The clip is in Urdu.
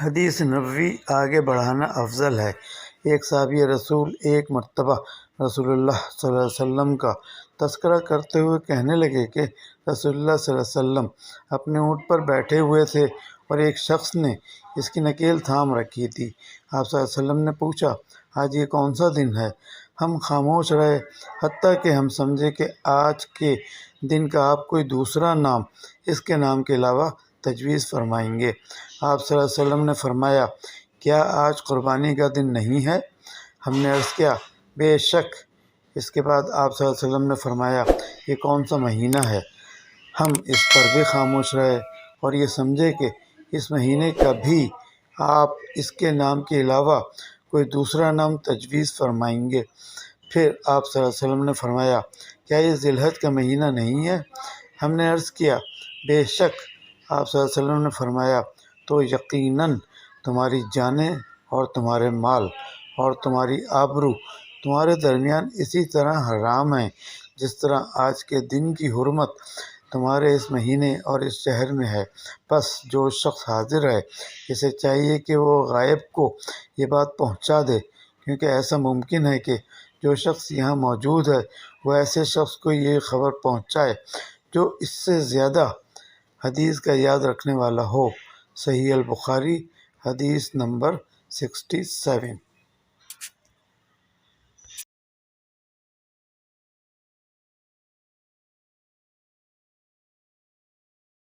حدیث نبوی آگے بڑھانا افضل ہے۔ ایک صحابی رسول ایک مرتبہ رسول اللہ صلی اللہ علیہ وسلم کا تذکرہ کرتے ہوئے کہنے لگے کہ رسول اللہ صلی اللہ علیہ وسلم اپنے اونٹ پر بیٹھے ہوئے تھے اور ایک شخص نے اس کی نکیل تھام رکھی تھی۔ آپ صلی اللہ علیہ وسلم نے پوچھا، آج یہ کون سا دن ہے؟ ہم خاموش رہے حتیٰ کہ ہم سمجھے کہ آج کے دن کا آپ کوئی دوسرا نام اس کے نام کے علاوہ تجویز فرمائیں گے۔ آپ صلی اللہ علیہ وسلم نے فرمایا، کیا آج قربانی کا دن نہیں ہے؟ ہم نے عرض کیا، بے شک۔ اس کے بعد آپ صلی اللہ علیہ وسلم نے فرمایا، یہ کون سا مہینہ ہے؟ ہم اس پر بھی خاموش رہے اور یہ سمجھے کہ اس مہینے کا بھی آپ اس کے نام کے علاوہ کوئی دوسرا نام تجویز فرمائیں گے۔ پھر آپ صلی اللہ علیہ وسلم نے فرمایا، کیا یہ ذی الحج کا مہینہ نہیں ہے؟ ہم نے عرض کیا، بے شک۔ آپ صلی اللہ علیہ وسلم نے فرمایا، تو یقیناً تمہاری جانیں اور تمہارے مال اور تمہاری آبرو تمہارے درمیان اسی طرح حرام ہیں جس طرح آج کے دن کی حرمت تمہارے اس مہینے اور اس شہر میں ہے۔ پس جو شخص حاضر ہے اسے چاہیے کہ وہ غائب کو یہ بات پہنچا دے، کیونکہ ایسا ممکن ہے کہ جو شخص یہاں موجود ہے وہ ایسے شخص کو یہ خبر پہنچائے جو اس سے زیادہ حدیث کا یاد رکھنے والا ہو۔ صحیح البخاری حدیث نمبر 67۔